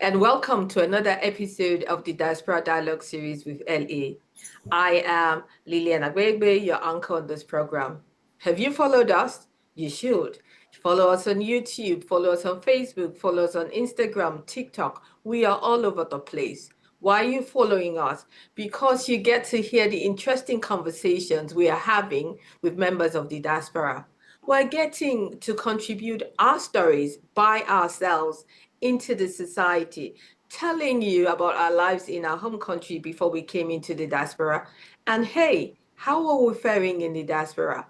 and welcome to another episode of the Diaspora Dialogue series with LA. I am Lilian Agbeyegbe, your anchor on this program. Have you followed us? You should. Follow us on YouTube, follow us on Facebook, follow us on Instagram, TikTok. We are all over the place. Why are you following us? Because you get to hear the interesting conversations we are having with members of the diaspora. We're getting to contribute our stories by ourselves into the society, telling you about our lives in our home country before we came into the diaspora. And hey, how are we faring in the diaspora?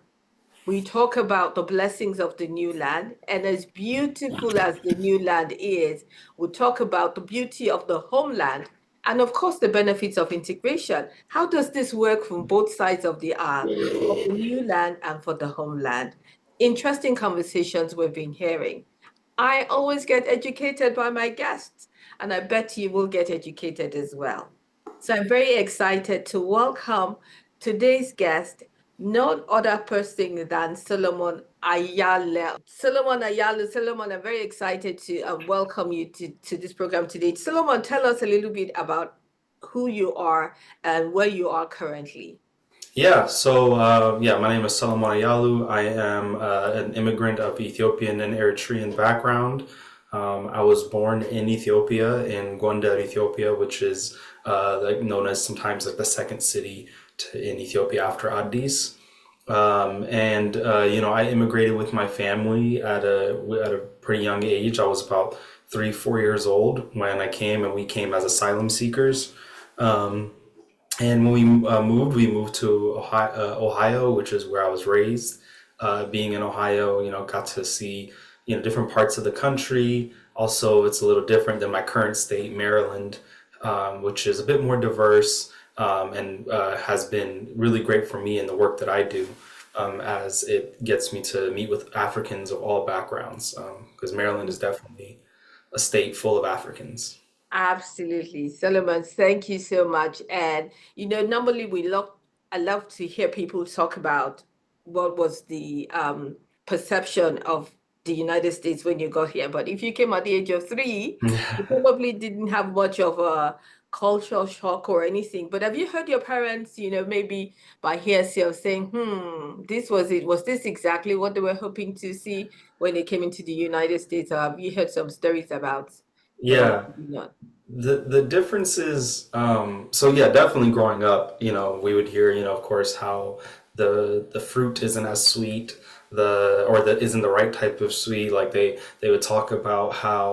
We talk about the blessings of the new land, and as beautiful as the new land is, we talk about the beauty of the homeland and, of course, the benefits of integration. How does this work from both sides of the aisle, for the new land and for the homeland? Interesting conversations we've been hearing. I always get educated by my guests, and I bet you will get educated as well. So I'm very excited to welcome today's guest, none other person than Solomon Ayalew. Solomon Ayalew, Solomon, I'm very excited to welcome you to this program today. Solomon, tell us a little bit about who you are and where you are currently. My name is Solomon Ayalew. I am an immigrant of Ethiopian and Eritrean background. I was born in Ethiopia, in Gondar, Ethiopia, which is known as sometimes like the second city in Ethiopia after Addis. I immigrated with my family at a pretty young age. I was about 3-4 years old when I came, and we came as asylum seekers. And when we moved to Ohio, which is where I was raised. Being in Ohio, got to see, different parts of the country. Also, it's a little different than my current state, Maryland, which is a bit more diverse and has been really great for me in the work that I do, as it gets me to meet with Africans of all backgrounds, because Maryland is definitely a state full of Africans. Absolutely. Solomon, thank you so much. And normally I love to hear people talk about what was the perception of the United States when you got here. But if you came at the age of 3, you probably didn't have much of a cultural shock or anything. But have you heard your parents, maybe by hearsay of saying, this was it. Was this exactly what they were hoping to see when they came into the United States? Or have you heard some stories about Yeah. not? The difference is, definitely growing up, we would hear, of course, how the fruit isn't as sweet, or that isn't the right type of sweet. Like they would talk about how,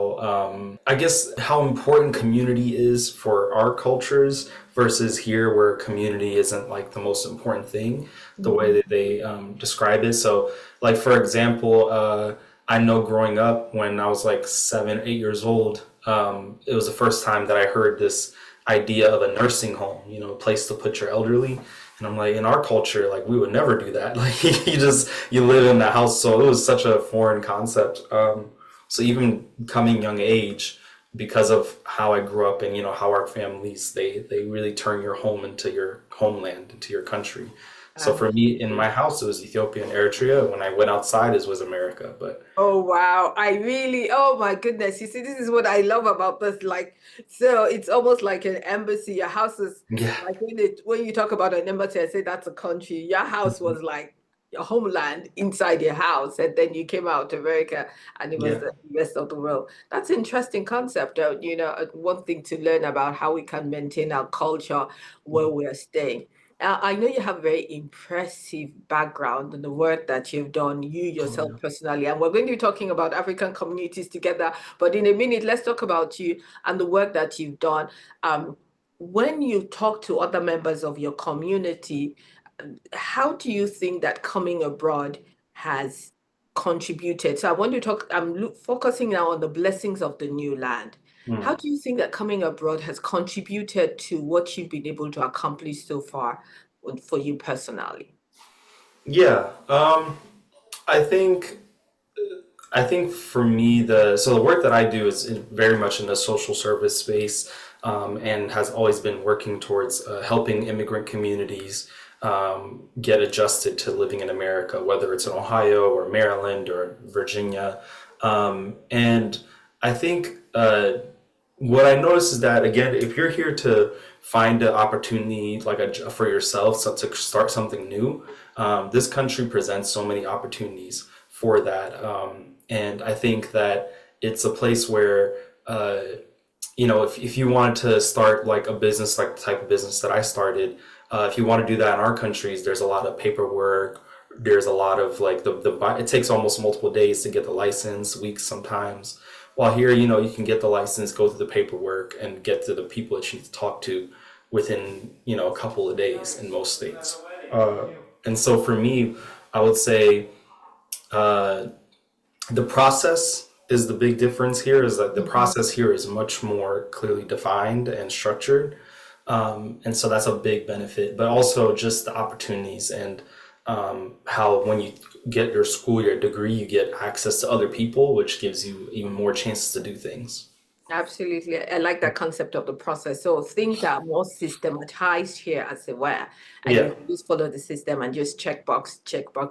I guess, how important community is for our cultures versus here, where community isn't like the most important thing, the way that they describe it. So, like, for example, I know growing up when I was like 7-8 years old, it was the first time that I heard this idea of a nursing home, a place to put your elderly. And I'm like, in our culture, like, we would never do that. Like, you live in the house. So it was such a foreign concept. So even coming young age, because of how I grew up and, how our families, they really turn your home into your homeland, into your country. So for me, in my house, it was Ethiopia and Eritrea. When I went outside, it was America. But Oh wow. Oh my goodness. You see, this is what I love about this. Like, so it's almost like an embassy. Your house is yeah. like when you talk about an embassy, I say that's a country. Your house was like your homeland inside your house, and then you came out to America and it was Yeah. the rest of the world. That's an interesting concept. One thing to learn about how we can maintain our culture where we are staying. I know you have a very impressive background in the work that you've done, you Oh, yourself yeah. personally, and we're going to be talking about African communities together. But in a minute, let's talk about you and the work that you've done. Um, when you talk to other members of your community, how do you think that coming abroad has contributed? So I want to talk, focusing now on the blessings of the new land. How Hmm. do you think that coming abroad has contributed to what you've been able to accomplish so far for you personally? Yeah. I think for me, the work that I do is very much in the social service space, and has always been working towards helping immigrant communities get adjusted to living in America, whether it's in Ohio or Maryland or Virginia. And I think what I noticed is that, again, if you're here to find an opportunity like for yourself, so to start something new, this country presents so many opportunities for that. And I think that it's a place where, if you wanted to start like a business, like the type of business that I started, if you want to do that in our countries, there's a lot of paperwork. There's a lot of like it takes almost multiple days to get the license, weeks sometimes. While here, you can get the license, go through the paperwork, and get to the people that you need to talk to within, a couple of days in most states. Uh, and so for me, I would say uh, the process is the big difference here, is that the Mhm. process here is much more clearly defined and structured. And so that's a big benefit, but also just the opportunities and how when you get your degree, you get access to other people, which gives you even more chances to do things. Absolutely. I like that concept of the process. So things are more systematized here, as it were, and Yeah, you can just follow the system and just check box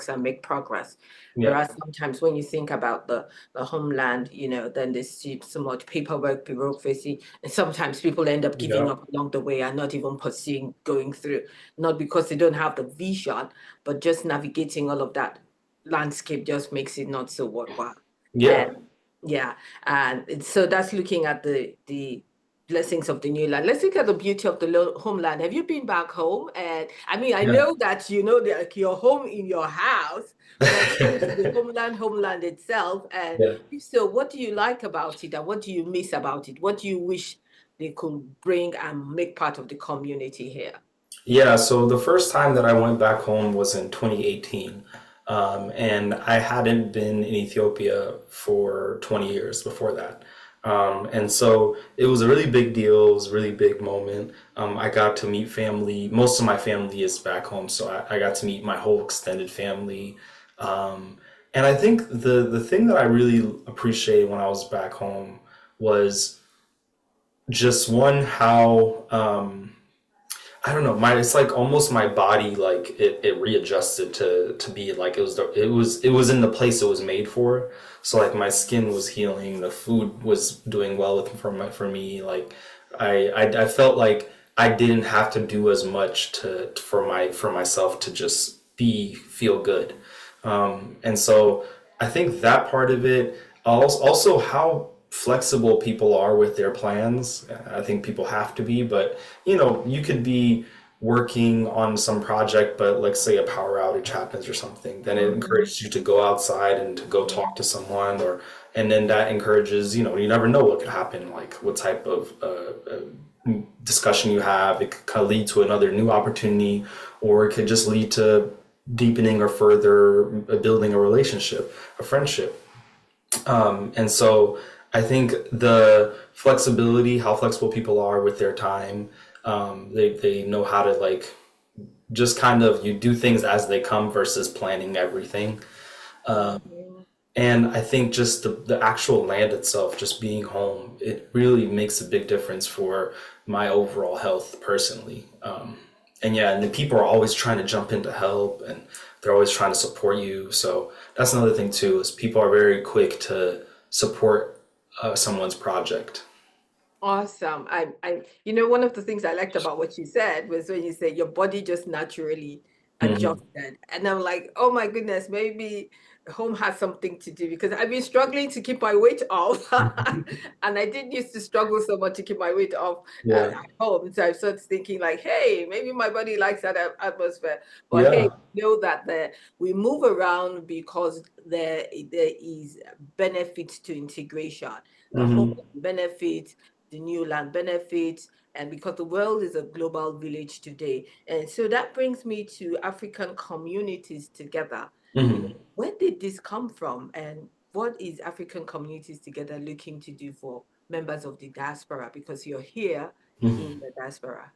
and make progress. yeah, Whereas sometimes when you think about the homeland, then there's so much paperwork, bureaucracy, and sometimes people end up giving yeah, up along the way and not even pursuing going through, not because they don't have the vision, but just navigating all of that landscape just makes it not so worthwhile. yeah, And yeah, and so that's looking at the blessings of the new land. Let's look at the beauty of the homeland. Have you been back home? And I mean, I yeah, know that you know like your home in your house, but have you been to the homeland itself? And yeah. if so, what do you like about it, and what do you miss about it? What do you wish they could bring and make part of the community here? Yeah, so the first time that I went back home was in 2018. And I hadn't been in Ethiopia for 20 years before that. And so it was a really big deal. It was a really big moment. I got to meet family. Most of my family is back home, so I got to meet my whole extended family. Um, and I think the thing that I really appreciated when I was back home was just one, how I don't know. It's like almost my body, like it readjusted to be like it was in the place it was made for. So like my skin was healing, the food was doing well for me. Like I felt like I didn't have to do as much for myself to just feel good. And so I think that part of it, also how flexible people are with their plans. I think people have to be, but you could be working on some project, but like say a power outage happens or something, then it Mhm. encourages you to go outside and to go talk to someone, and then that encourages, you never know what could happen, like what type of discussion you have. It could lead to another new opportunity, or it could just lead to deepening or further building a relationship, a friendship. And so I think the flexibility, how flexible people are with their time, they know how to like just kind of you do things as they come versus planning everything. Mhm. And I think just the actual land itself, just being home, it really makes a big difference for my overall health personally. And yeah, and the people are always trying to jump in to help, and they're always trying to support you. So that's another thing too, is people are very quick to support someone's project. Awesome. One of the things I liked about what you said was when you said your body just naturally Hmm. adjusted. And I'm like, oh my goodness, maybe home has something to do because I've been struggling to keep my weight off. And I didn't used to struggle so much to keep my weight off Yeah. at home. So I started thinking like, hey, maybe my body likes that atmosphere. But hey, Yeah. know that we move around because there is benefits to integration. The home Hmm. benefits, the new land benefits, and because the world is a global village today. And so that brings me to African communities together. Hmm. Where did this come from? And what is African communities together looking to do for members of the diaspora? Because you're here in the diaspora.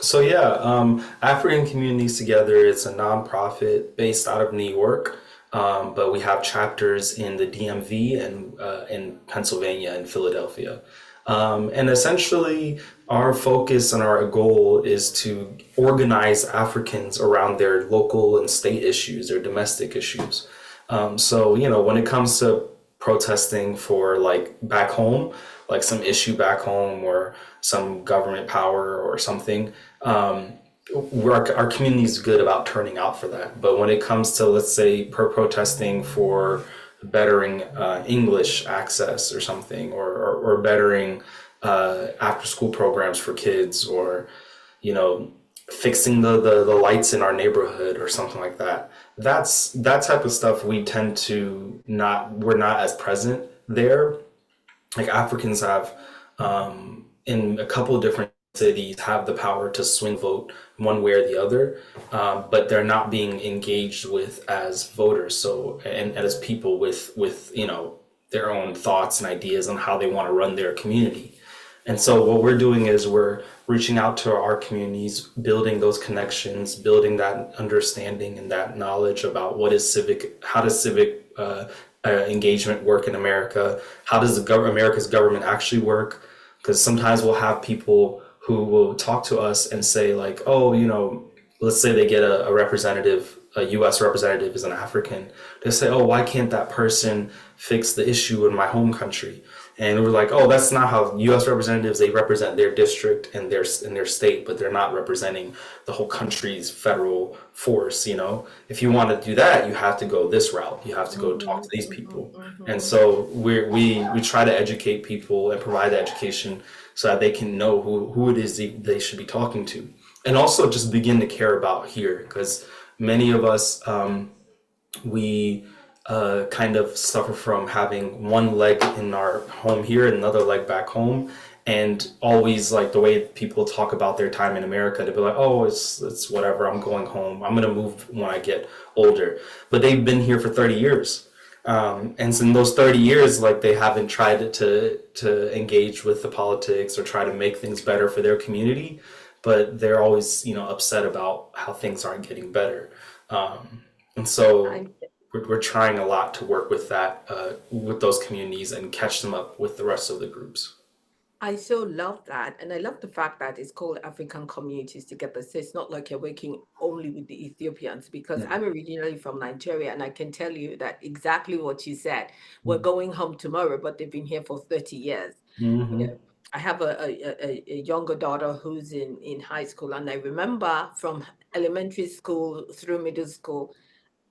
So yeah, African Communities Together, it's a nonprofit based out of New York, but we have chapters in the DMV and in Pennsylvania and Philadelphia. And essentially, our focus and our goal is to organize Africans around their local and state issues, their domestic issues. So when it comes to protesting for like back home, like some issue back home or some government power or something, our community is good about turning out for that. But when it comes to, let's say, protesting for bettering English access or something, or bettering after school programs for kids, or fixing the lights in our neighborhood or something like that. That's that type of stuff we tend to not, we're not as present there. Like Africans have, in a couple of different cities, have the power to swing vote one way or the other, but they're not being engaged with as voters. So, and as people with their own thoughts and ideas on how they want to run their community. And so what we're doing is we're reaching out to our communities, building those connections, building that understanding and that knowledge about what is civic, how does civic engagement work in America? How does America's government actually work? Because sometimes we'll have people who will talk to us and say like, oh, let's say they get a representative, a U.S. representative is an African. They say, oh, why can't that person fix the issue in my home country? And we're like, oh, that's not how U.S. representatives, they represent their district and their state, but they're not representing the whole country's federal force. If you want to do that, you have to go this route. You have to go talk to these people. And so we try to educate people and provide the education so that they can know who it is they should be talking to. And also just begin to care about here, because many of us, we kind of suffer from having one leg in our home here and another leg back home. And always, like, the way people talk about their time in America, they'll be like, oh, it's whatever, I'm going home, I'm going to move when I get older. But they've been here for 30 years. And so in those 30 years, like, they haven't tried to engage with the politics or try to make things better for their community. But they're always, upset about how things aren't getting better. And so we're trying a lot to work with that, with those communities and catch them up with the rest of the groups. I so love that. And I love the fact that it's called African Communities Together. So it's not like you're working only with the Ethiopians, because I'm originally from Nigeria, and I can tell you that exactly what you said. We're going home tomorrow, but they've been here for 30 years. You Mm-hmm. know, I have a younger daughter who's in high school, and I remember from elementary school through middle school,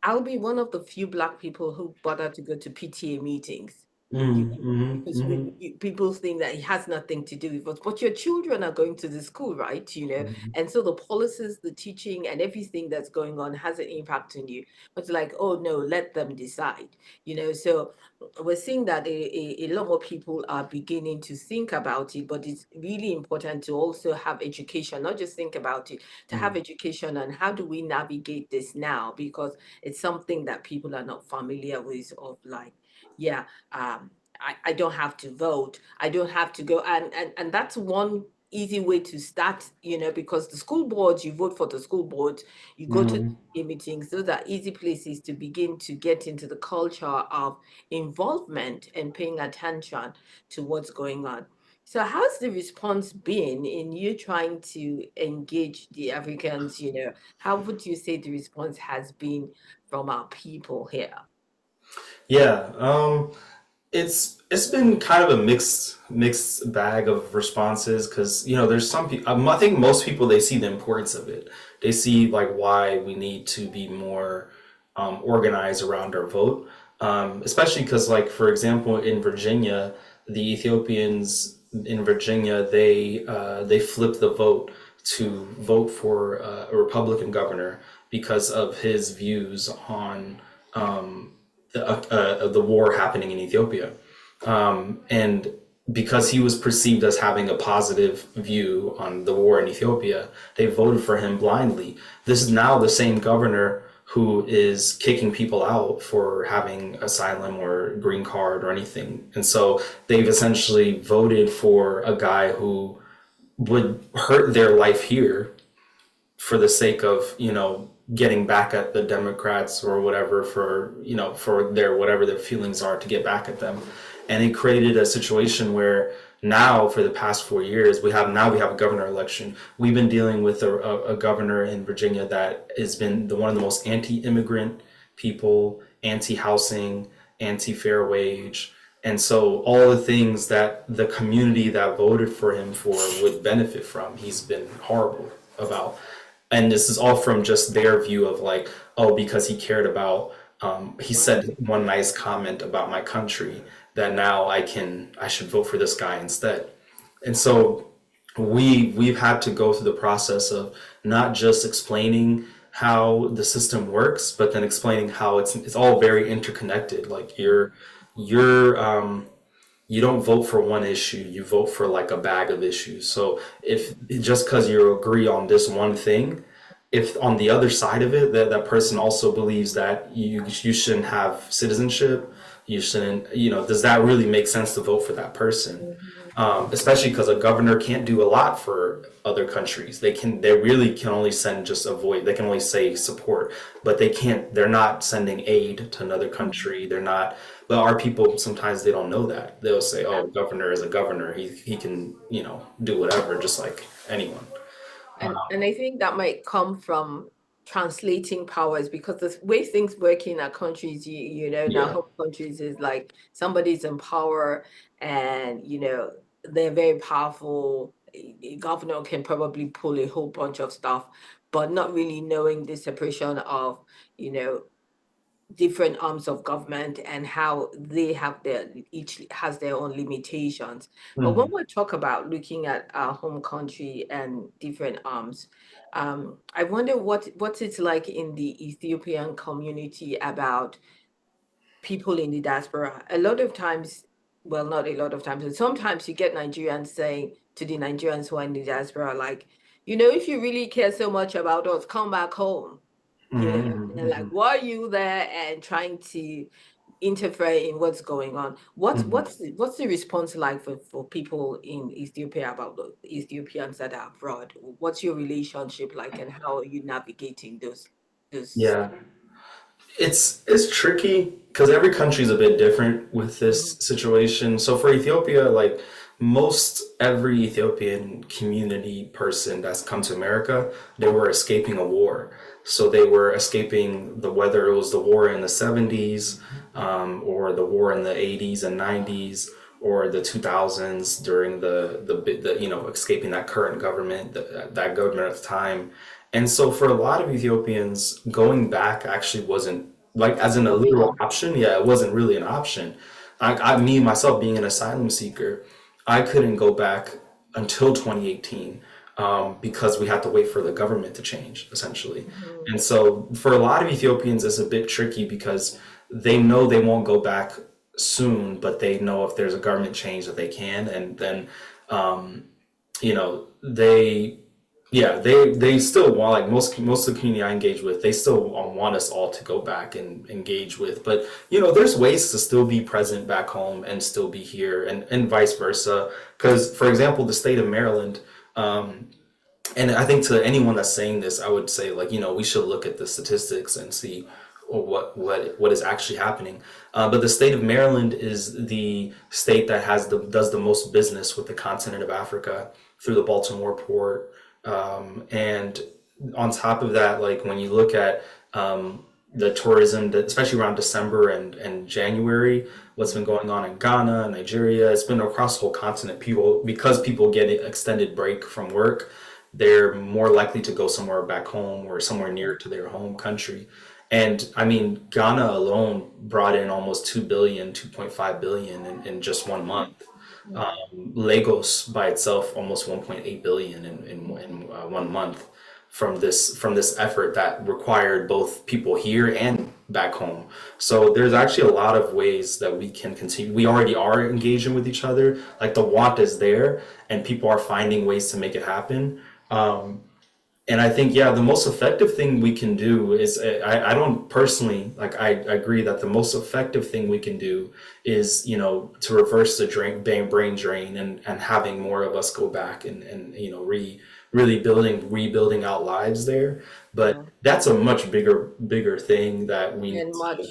I'll be one of the few Black people who bother to go to PTA meetings. Because Mm-hmm. people think that it has nothing to do with us, but your children are going to the school, right? Mm-hmm. And so the policies, the teaching, and everything that's going on has an impact on you. But it's like, oh no, let them decide. So we're seeing that a lot more people are beginning to think about it, but it's really important to also have education, not just think about it, to have education on how do we navigate this now, because it's something that people are not familiar with, of like, yeah, I don't have to vote. I don't have to go. And that's one easy way to start, because the school boards, you vote for the school boards, you go to Mm-hmm. the meetings. Those are easy places to begin to get into the culture of involvement and paying attention to what's going on. So how's the response been in you trying to engage the Africans? How would you say the response has been from our people here? Yeah. It's been kind of a mixed bag of responses, because there's some people, I think most people, they see the importance of it. They see like why we need to be more organized around our vote, especially because, like, for example, in Virginia, the Ethiopians in Virginia, they flipped the vote to vote for a Republican governor because of his views on the war happening in Ethiopia. And because he was perceived as having a positive view on the war in Ethiopia, they voted for him blindly. This is now the same governor who is kicking people out for having asylum or green card or anything. And so they've essentially voted for a guy who would hurt their life here for the sake of, getting back at the Democrats or whatever, for their whatever their feelings are, to get back at them. And it created a situation where now, for the past 4 years, we have a governor election. We've been dealing with a governor in Virginia that has been one of the most anti-immigrant people, anti-housing, anti-fair wage. And so all the things that the community that voted for him for would benefit from, he's been horrible about. And this is all from just their view of like, oh, because he cared about, he said one nice comment about my country that now I should vote for this guy instead. And so we've had to go through the process of not just explaining how the system works, but then explaining how it's all very interconnected. Like you're you don't vote for one issue, you vote for like a bag of issues. So if just because you agree on this one thing, if on the other side of it that person also believes that you shouldn't have citizenship, you shouldn't, does that really make sense to vote for that person? Mhm. Especially because a governor can't do a lot for other countries. They really can only send just a voice. They can only say support, but they're not sending aid to another country. They're not, but our people, sometimes they don't know that. They'll say, oh, governor is a governor. He can, do whatever, just like anyone. And I think that might come from translating powers, because the way things work in our countries, in our Yeah. home countries, is like somebody's in power and they're very powerful. A governor can probably pull a whole bunch of stuff, but not really knowing the separation of you know different arms of government and how they have each has their own limitations. But when Mhm. we talk about looking at our home country and different arms, I wonder what it's like in the Ethiopian community about people in the diaspora. A lot of times, well, not a lot of times, but sometimes you get Nigerians saying to the Nigerians who are in the diaspora, like, if you really care so much about us, come back home. Mhm. And they're like, Mhm. why are you there, and trying to interfere in what's going on. Mhm. What's the response like for people in Ethiopia about the Ethiopians that are abroad? What's your relationship like, and how are you navigating those Yeah. It's tricky because every country is a bit different with this Mhm. situation. So for Ethiopia, like most every Ethiopian community person that's come to America, they were escaping a war. So they were escaping whether it was the war in the 70s, or the war in the 80s and 90s, or the 2000s during the escaping that current government, that government at the time. And so for a lot of Ethiopians, going back actually wasn't like as in a literal option? option. Yeah, it wasn't really an option. Me myself being an asylum seeker, I couldn't go back until 2018, because we had to wait for the government to change essentially. Mhm. And so for a lot of Ethiopians, it's a bit tricky because they know they won't go back soon, but they know if there's a government change that they can, and then they yeah, they still want, like most of the community I engage with, they still want us all to go back and engage with. But there's ways to still be present back home and still be here, and vice versa. Because, for example, the state of Maryland, and I think to anyone that's saying this, I would say, like, we should look at the statistics and see what is actually happening. But the state of Maryland is the state that does the most business with the continent of Africa through the Baltimore port. And on top of that, like when you look at the tourism, especially around December and January, what's been going on in Ghana, Nigeria, it's been across the whole continent. Because people get an extended break from work, they're more likely to go somewhere back home or somewhere near to their home country. And I mean, Ghana alone brought in almost 2.5 billion in just one month. Mhm. Lagos by itself almost 1.8 billion in 1 month from this effort that required both people here and back home. So there's actually a lot of ways that we can continue. We already are engaging with each other. Like the want is there, and people are finding ways to make it happen. And I think, yeah, the most effective thing we can do is, I don't personally, like, I agree that the most effective thing we can do is, to reverse the brain drain, and having more of us go back and really rebuilding out lives there. But Yeah. that's a much bigger thing that we need And to, much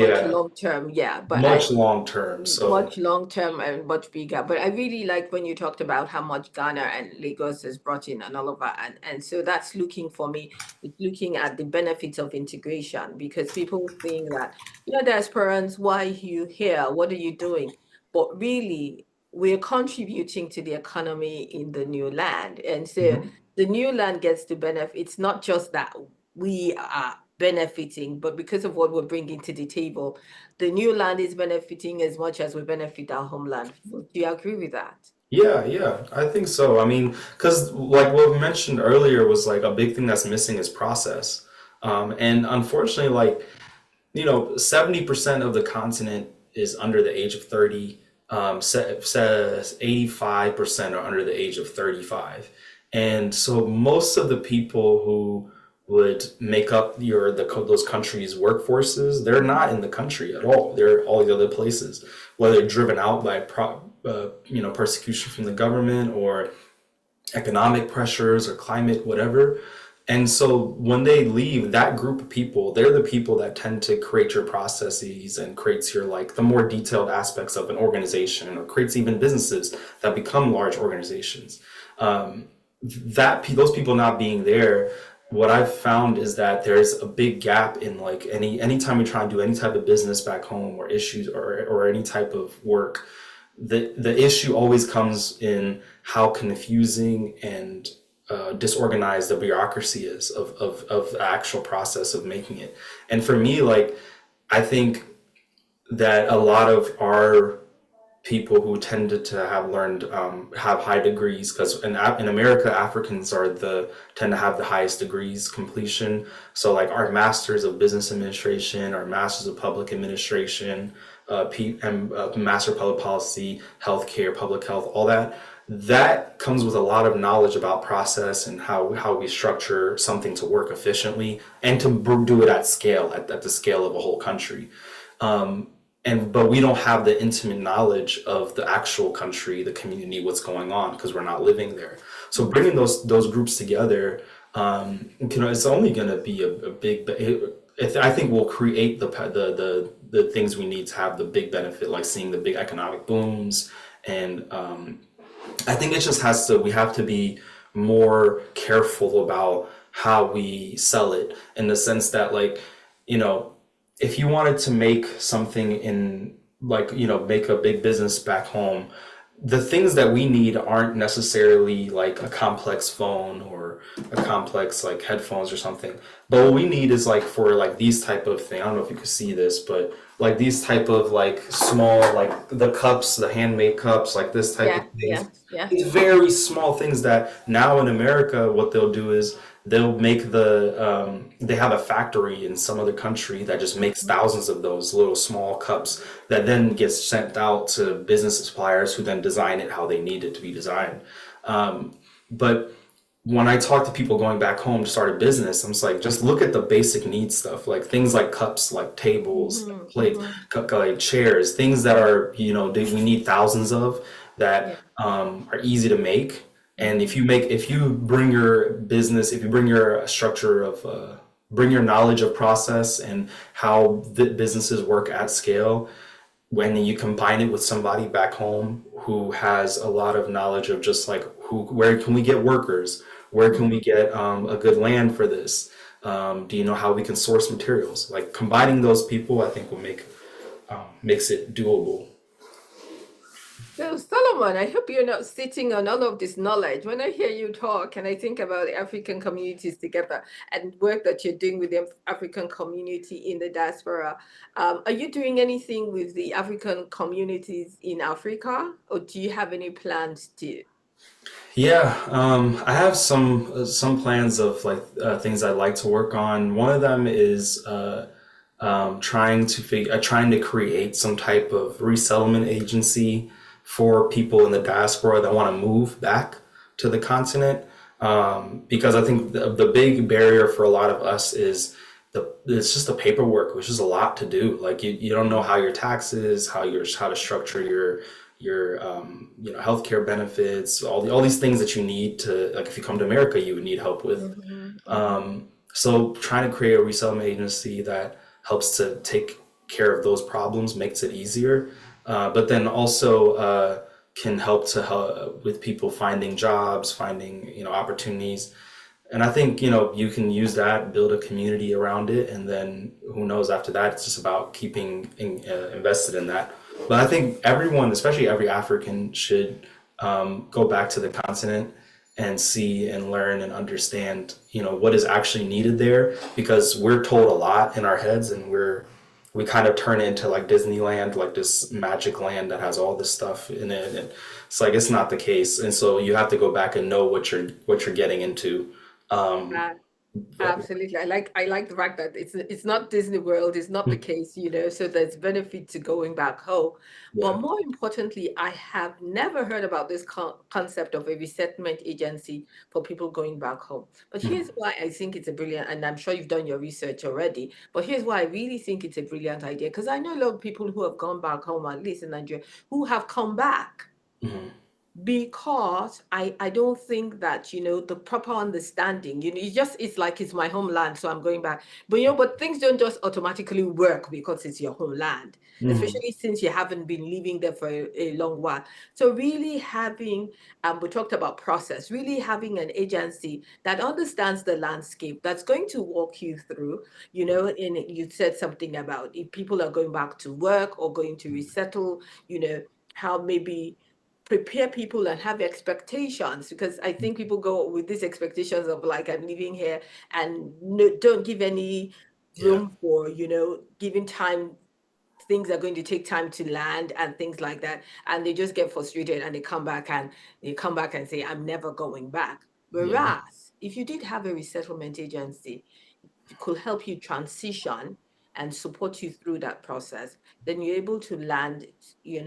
yeah, long term, yeah. But much long term. So much long term and much bigger. But I really like when you talked about how much Ghana and Lagos has brought in and all of that. And so that's looking for me, it's looking at the benefits of integration because people think that, you're diasporans, why are you here? What are you doing? But really, we're contributing to the economy in the new land. And so mhm. the new land gets the benefit. It's not just that we are benefiting, but because of what we're bringing to the table, the new land is benefiting as much as we benefit our homeland. Do you agree with that? Yeah, yeah, I think so. I mean, because like what we mentioned earlier was like a big thing that's missing is process. And unfortunately, like, 70% of the continent is under the age of 30. Says 85% are under the age of 35. And so most of the people who would make up those countries' workforces, they're not in the country at all. They're all the other places, whether driven out by persecution from the government or economic pressures or climate, whatever. And so when they leave, that group of people, they're the people that tend to create your processes and creates your like the more detailed aspects of an organization or creates even businesses that become large organizations. Those people not being there, what I've found is that there's a big gap in like anytime we try and do any type of business back home or issues or any type of work, the issue always comes in how confusing and disorganized the bureaucracy is of the actual process of making it. And for me, like, I think that a lot of our people who tended to have learned have high degrees because in America Africans tend to have the highest degrees completion. So like our masters of business administration, our masters of public administration, master of public policy, healthcare, public health, all that comes with a lot of knowledge about process and how we structure something to work efficiently and to do it at scale at the scale of a whole country. But we don't have the intimate knowledge of the actual country, the community, what's going on because we're not living there. So bringing those groups together, it's only going to be a big. I think we'll create the things we need to have the big benefit, like seeing the big economic booms, and I think it just we have to be more careful about how we sell it in the sense that like, you know if you wanted to make something in like, make a big business back home, the things that we need aren't necessarily like a complex phone or a complex like headphones or something. But what we need is like for like these type of thing. I don't know if you could see this, but like these type of like small, like the cups, the handmade cups, like this type of Yeah, things. yeah, yeah. It's very small things that now in America, what they'll do is they'll make they have a factory in some other country that just makes thousands of those little small cups that then gets sent out to business suppliers who then design it how they need it to be designed. But when I talk to people going back home to start a business, I'm just like, just look at the basic need stuff, like things like cups, like tables, like Hmm. plates, Hmm. like chairs, things that are, we need thousands of Yeah. that are easy to make. And Hmm. if you bring your business, if you bring your structure of, bring your knowledge of process and how the businesses work at scale, when you combine it with somebody back home who has a lot of knowledge of just like where can we get workers, where can we Hmm. get a good land for this, do you know how we can source materials, like combining those people I think will makes it doable. So, Solomon, I hope you're not sitting on all of this knowledge. When I hear you talk and I think about the African communities together and work that you're doing with the African community in the diaspora, are you doing anything with the African communities in Africa, or do you have any plans to? Yeah, I have some plans of like things I'd like to work on. One of them is trying to create some type of resettlement agency for people in the diaspora that want to move back to the continent. Because I think the big barrier for a lot of us is it's just the paperwork, which is a lot to do. Like you don't know how your taxes, how to structure your healthcare benefits, all these things that you need to, like, if you come to America, you would need help with. Mhm, mhm. So trying to create a resettlement agency that helps to take care of those problems makes it easier, but then also can help to help with people finding jobs, finding opportunities. And I think you can use that, build a community around it, and then who knows after that, it's just about keeping invested in that. But I think everyone, especially every African, should go back to the continent and see and learn and understand, what is actually needed there, because we're told a lot in our heads, and we kind of turn it into like Disneyland, like this magic land that has all this stuff in it, and it's like it's not the case. And so you have to go back and know what you're getting into. Um, Uh, Absolutely. I like the fact that it's not Disney World, it's not the case, so there's benefit to going back home. yeah. But more importantly, I have never heard about this concept of a resettlement agency for people going back home. But here's why I think it's a brilliant, and I'm sure you've done your research already, but here's why I really think it's a brilliant idea. Because I know a lot of people who have gone back home, at least in Nigeria, who have come back Hmm. because I don't think that the proper understanding, it's like it's my homeland, so I'm going back. But but things don't just automatically work because it's your homeland, Hmm. especially since you haven't been living there for a long while. So really having, we talked about process, really having an agency that understands the landscape, that's going to walk you through, and you said something about if people are going back to work or going to resettle, how maybe prepare people and have expectations, because I think people go with these expectations of like, I'm living here, and no, don't give any Yeah. room for giving time. Things are going to take time to land and things like that, and they just get frustrated and they come back and say, I'm never going back. Yeah. Whereas if you did have a resettlement agency, it could help you transition and support you through that process, then you're able to land,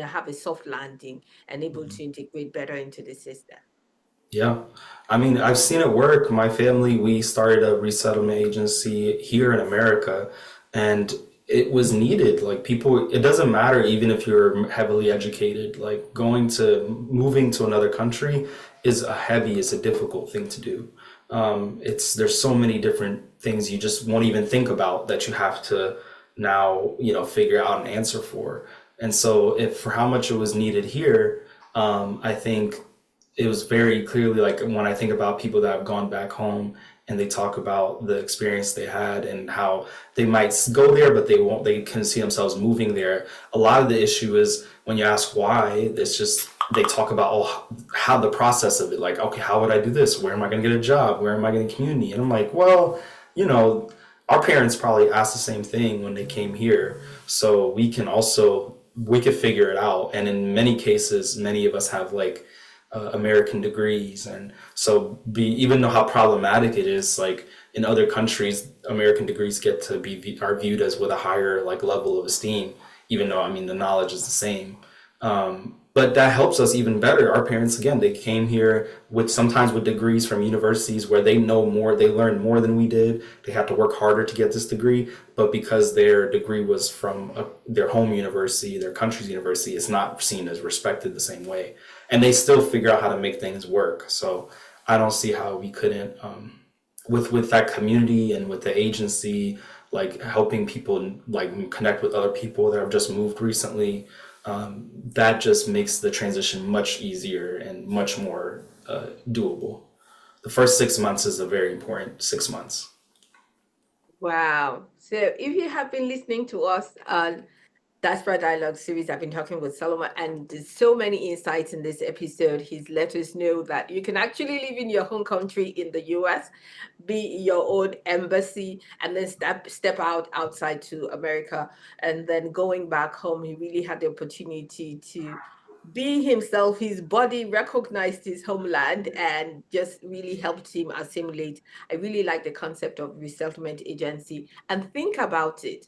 have a soft landing and able to integrate better into the system. Yeah. I mean, I've seen it work. My family, we started a resettlement agency here in America, and it was needed. Like, people, it doesn't matter even if you're heavily educated, like moving to another country is a difficult thing to do. There's so many different things you just won't even think about that you have to now, figure out an answer for. And so if for how much it was needed here, I think it was very clearly, like, when I think about people that have gone back home and they talk about the experience they had and how they might go there, but they can see themselves moving there. A lot of the issue is when you ask why, it's just they talk about how the process of it, like, okay, how would I do this? Where am I going to get a job? Where am I going to community? And I'm like, well, you know, our parents probably asked the same thing when they came here. So we could figure it out. And in many cases, many of us have like American degrees, and so even though how problematic it is, like in other countries, American degrees get to are viewed as with a higher like level of esteem, even though I mean the knowledge is the same. But that helps us even better. Our parents, again, they came here with sometimes with degrees from universities where they know more, they learned more than we did. They had to work harder to get this degree, but because their degree was from their home university, their country's university, it's not seen as respected the same way. And they still figure out how to make things work. So I don't see how we couldn't, with that community and with the agency, like helping people like connect with other people that have just moved recently, that just makes the transition much easier and much more doable. The first 6 months is a very important 6 months. Wow. So if you have been listening to us on Diaspora Dialogue series, I've been talking with Solomon, and there's so many insights in this episode. He's let us know that you can actually live in your home country in the US, be your own embassy, and then step out outside to America. And then going back home, he really had the opportunity to be himself. His body recognized his homeland and just really helped him assimilate. I really like the concept of resettlement agency. And think about it,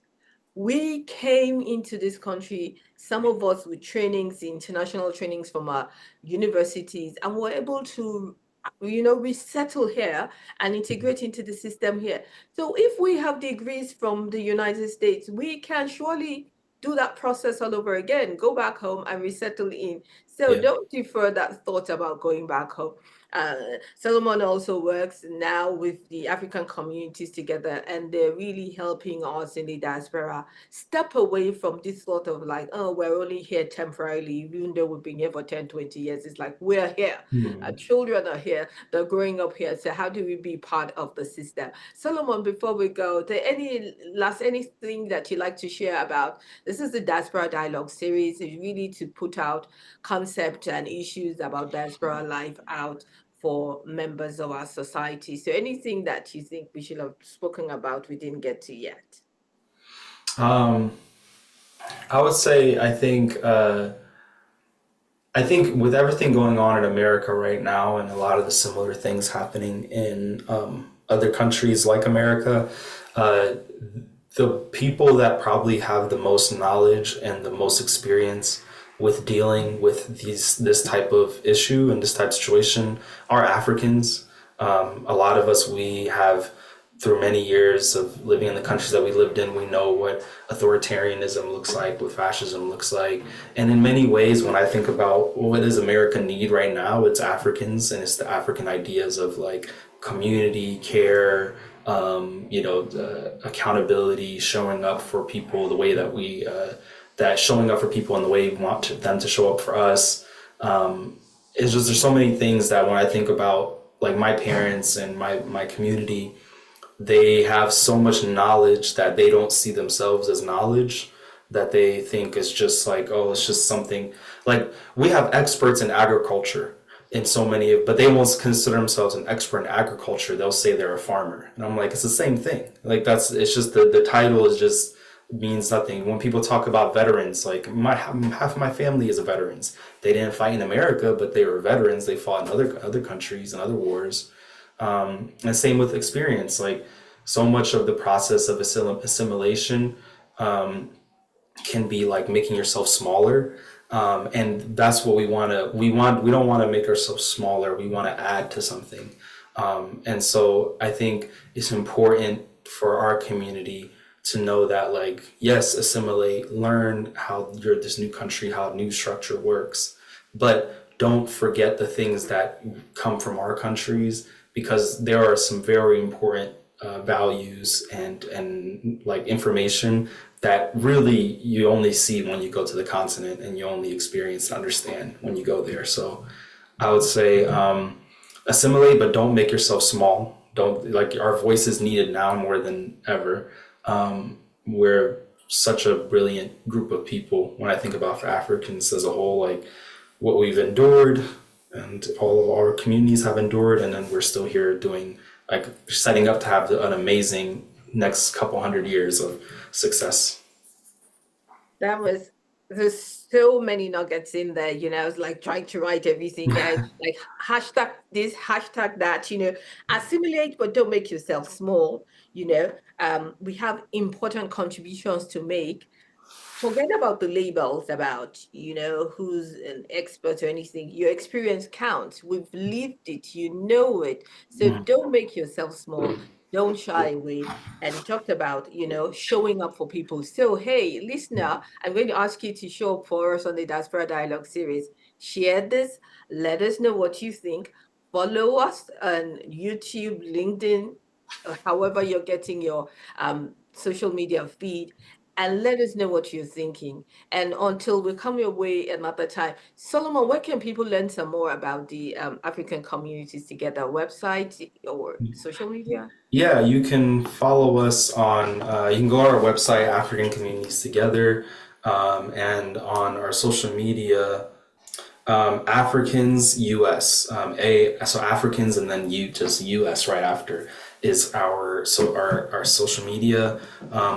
we came into this country, some of us with trainings, international trainings from our universities, and were able to, resettle here and integrate into the system here. So if we have degrees from the United States, we can surely do that process all over again, go back home and resettle in. So Yeah. don't defer that thought about going back home. Solomon also works now with the African communities together, and they're really helping us in the diaspora step away from this thought of like, oh, we're only here temporarily, even though we've been here for 10, 20 years. It's like, we're here. Our children are here. They're growing up here. So how do we be part of the system? Solomon, before we go, anything that you'd like to share about? This is the Diaspora Dialogue series. It's really to put out concepts and issues about diaspora life out for members of our society. So anything that you think we should have spoken about we didn't get to yet? Um, I would say I think with everything going on in America right now and a lot of the similar things happening in other countries like America, uh, the people that probably have the most knowledge and the most experience with dealing with this type of issue and this type of situation are Africans. A lot of us, we have through many years of living in the countries that we lived in, we know what authoritarianism looks like, what fascism looks like. And in many ways, when I think about what does America need right now, it's Africans, and it's the African ideas of like community care, the accountability, showing up for people the way that that showing up for people in the way we want them to show up for us. It's just, there's so many things that when I think about like my parents and my community, they have so much knowledge that they don't see themselves as knowledge, that they think it's just like, oh, it's just something. Like we have experts in agriculture in so many, but they won't consider themselves an expert in agriculture. They'll say they're a farmer. And I'm like, it's the same thing. Like it's just the title is just means nothing. When people talk about veterans, like half of my family is a veterans. They didn't fight in America, but they were veterans. They fought in other countries and other wars. And same with experience, like so much of the process of assimilation can be like making yourself smaller. And that's what we don't want to make ourselves smaller. We want to add to something. And so I think it's important for our community to know that, like, yes, assimilate, learn how this new country, how a new structure works, but don't forget the things that come from our countries, because there are some very important values and like information that really you only see when you go to the continent, and you only experience and understand when you go there. So I would say assimilate, but don't make yourself small. Don't, like, our voice is needed now more than ever. We're such a brilliant group of people. When I think about for Africans as a whole, like what we've endured and all of our communities have endured, and then we're still here doing, like, setting up to have an amazing next couple hundred years of success. There's so many nuggets in there, I was like trying to write everything down, like hashtag this, hashtag that, assimilate, but don't make yourself small, we have important contributions to make. Forget about the labels about, who's an expert or anything. Your experience counts. We've lived it, it. So don't make yourself small. Don't shy away. And he talked about, showing up for people. So, hey, listener, I'm going to ask you to show up for us on the Diaspora Dialogue series. Share this. Let us know what you think. Follow us on YouTube, LinkedIn, or however you're getting your social media feed, and let us know what you're thinking. And until we come your way another time, Solomon, where can people learn some more about the African communities together? Website or social media? Yeah, you can follow us on, you can go on our website, African Communities Together, and on our social media, Africans US, so Africans and then just US right after is our social media.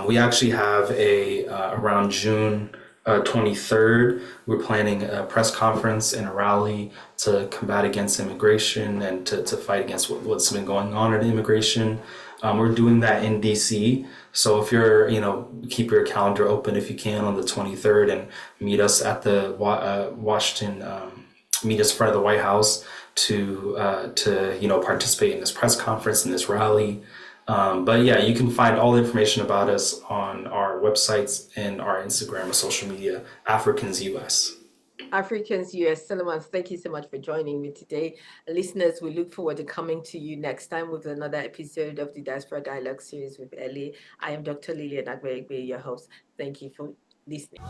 We actually have around June 23rd, we're planning a press conference and a rally to combat against immigration and to fight against what's been going on in immigration. We're doing that in DC. So if you're, keep your calendar open if you can on the 23rd, and meet us at the Washington, meet us in front of the White House to participate in this press conference and this rally. But yeah, you can find all the information about us on our websites and our Instagram and social media, Africans US. Africans US. Solomon, thank you so much for joining me today. Listeners, we look forward to coming to you next time with another episode of the Diaspora Dialogue series with Ellie. I am Dr. Lilian Agbeyegbe, your host. Thank you for listening.